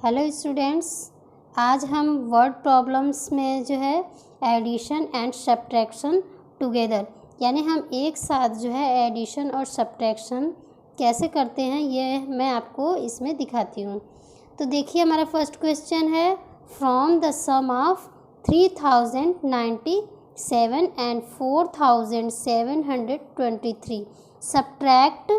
Hello students, आज हम word problems में जो है एडिशन एंड सब्ट्रैक्शन टुगेदर यानी हम एक साथ जो है एडिशन और सब्ट्रैक्शन कैसे करते हैं ये मैं आपको इसमें दिखाती हूँ। तो देखिए हमारा फर्स्ट क्वेश्चन है, from the sum of 3097 and 4723 subtract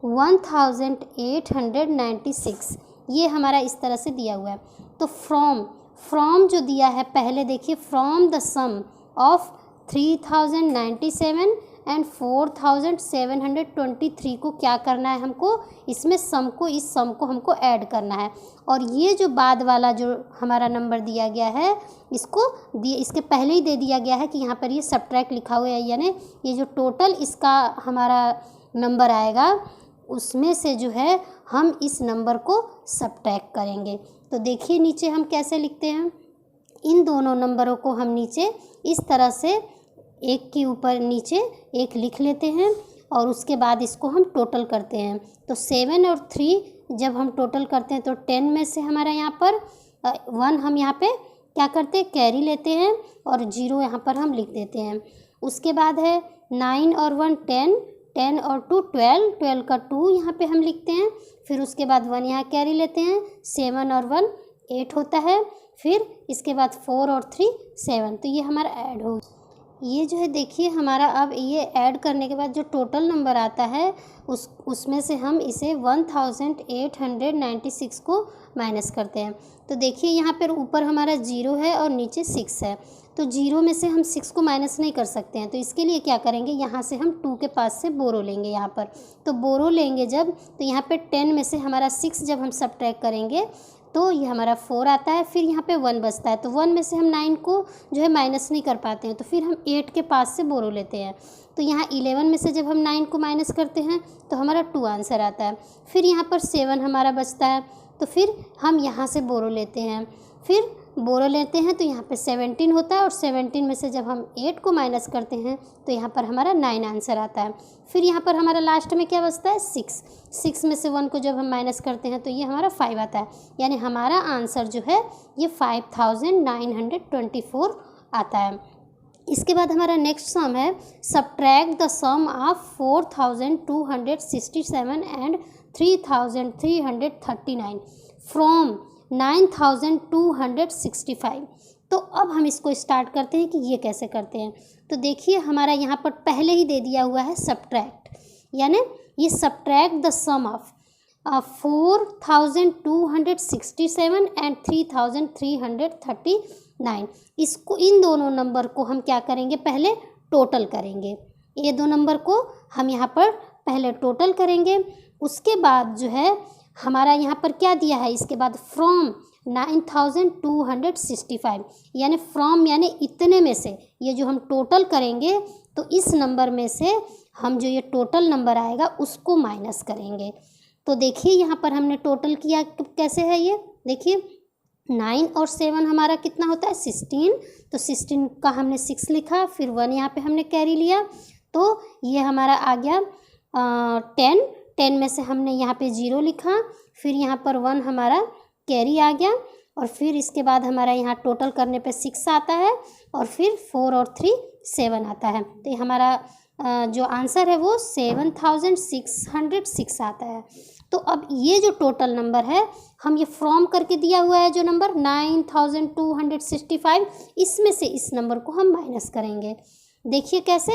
1896। ये हमारा इस तरह से दिया हुआ है। तो फ्रॉम जो दिया है पहले देखिए, from the sum of 3097 and 4723 को क्या करना है हमको, इसमें सम को, इस सम को हमको ऐड करना है। और ये जो बाद वाला जो हमारा नंबर दिया गया है इसके पहले ही दे दिया गया है कि यहाँ पर ये सब्ट्रैक्ट लिखा हुआ है, यानी ये जो टोटल इसका हमारा नंबर आएगा उसमें से जो है हम इस नंबर को सब्ट्रैक्ट करेंगे। तो देखिए नीचे हम कैसे लिखते हैं, इन दोनों नंबरों को हम नीचे इस तरह से एक के ऊपर नीचे एक लिख लेते हैं और उसके बाद इसको हम टोटल करते हैं। तो 7 और 3 जब हम टोटल करते हैं तो 10 में से हमारा यहाँ पर 1 हम यहाँ पे क्या करते हैं, कैरी लेते हैं और 0 यहाँ पर हम लिख देते हैं। उसके बाद है 9 और 1 10, 10 और 2 12, 12 का 2 यहाँ पे हम लिखते हैं। फिर उसके बाद 1 यहाँ कैरी लेते हैं, 7 और 1 8 होता है। फिर इसके बाद 4 और 3 7। तो ये हमारा ऐड हो, ये जो है देखिए हमारा अब ये ऐड करने के बाद जो टोटल नंबर आता है उसमें से हम इसे 1896 को माइनस करते हैं। तो देखिए यहाँ पर ऊपर हमारा 0 है और नीचे 6 है। तो 0 में से हम 6 को माइनस नहीं कर सकते हैं, तो इसके लिए क्या करेंगे, यहाँ से हम 2 के पास से बोरो लेंगे यहाँ पर। तो बोरो लेंगे जब, तो यहाँ पे 10 में से हमारा 6 जब हम सब्ट्रैक्ट करेंगे तो ये हमारा 4 आता है। फिर यहाँ पे 1 बचता है, तो 1 में से हम 9 को जो है माइनस नहीं कर पाते हैं, तो फिर हम 8 के पास से बोरो लेते हैं। तो यहाँ 11 में से जब हम 9 को माइनस करते हैं तो हमारा 2 आंसर आता है। फिर यहाँ पर 7 हमारा बचता है, तो फिर हम यहाँ से बोरो लेते हैं। फिर बोरो लेते हैं तो यहाँ पे 17 होता है और 17 में से जब हम 8 को माइनस करते हैं तो यहाँ पर हमारा 9 आंसर आता है। फिर यहाँ पर हमारा लास्ट में क्या बचता है, 6 में से 1 को जब हम माइनस करते हैं तो ये हमारा 5 आता है। यानी हमारा आंसर जो है ये 5924 आता है। इसके बाद हमारा नेक्स्ट सम है, subtract the sum of 4267 and 3339 from 9265। तो अब हम इसको स्टार्ट करते हैं कि ये कैसे करते हैं। तो देखिए हमारा यहाँ पर पहले ही दे दिया हुआ है सब्ट्रैक्ट, यानी ये subtract the sum of 4267 and 3339। इसको, इन दोनों नंबर को हम क्या करेंगे, पहले टोटल करेंगे। ये दो नंबर को हम यहाँ पर पहले टोटल करेंगे। उसके बाद जो है हमारा यहाँ पर क्या दिया है, इसके बाद फ्रॉम 9265, यानी फ्रॉम यानी इतने में से, ये जो हम टोटल करेंगे तो इस नंबर में से हम जो ये टोटल नंबर आएगा उसको माइनस करेंगे। तो देखिए यहाँ पर हमने टोटल किया कैसे है, ये देखिए 9 और 7 हमारा कितना होता है, 16। तो 16 का हमने 6 लिखा, फिर 1 यहाँ पे हमने कैरी लिया, तो ये हमारा आ गया 10 में से हमने यहाँ पे 0 लिखा, फिर यहाँ पर 1 हमारा कैरी आ गया, और फिर इसके बाद हमारा यहाँ टोटल करने पे 6 आता है, और फिर 4 और 3 7 आता है। तो ये हमारा जो आंसर है वो 7606 आता है। तो अब ये जो टोटल नंबर है, हम ये फ्रॉम करके दिया हुआ है जो नंबर 9265, इसमें से इस नंबर को हम माइनस करेंगे। देखिए कैसे,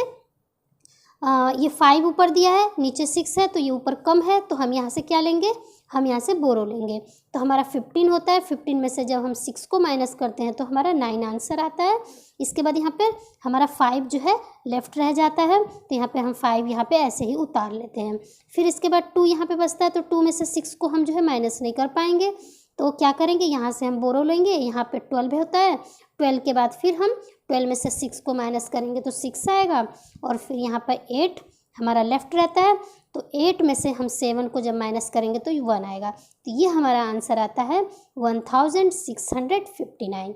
ये 5 ऊपर दिया है, नीचे 6 है, तो ये ऊपर कम है, तो हम यहाँ से क्या लेंगे, हम यहाँ से बोरो लेंगे। तो हमारा 15 होता है, 15 में से जब हम 6 को माइनस करते हैं तो हमारा 9 आंसर आता है। इसके बाद यहाँ पे हमारा 5 जो है लेफ्ट रह जाता है, तो यहाँ पे हम 5 यहाँ पे ऐसे ही उतार लेते हैं। फिर इसके बाद 2 यहाँ पे बचता है, तो 2 में से 6 को हम जो है माइनस नहीं कर पाएंगे, तो क्या करेंगे, यहाँ से हम बोरो लेंगे। यहाँ पे 12 होता है, 12 के बाद फिर हम 12 में से 6 को माइनस करेंगे तो 6 आएगा, और फिर यहाँ पर 8 हमारा लेफ्ट रहता है, तो 8 में से हम 7 को जब माइनस करेंगे तो 1 आएगा। तो ये हमारा आंसर आता है 1659।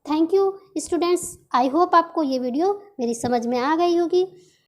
Thank you students, I hope आपको ये वीडियो मेरी समझ में आ गई होगी।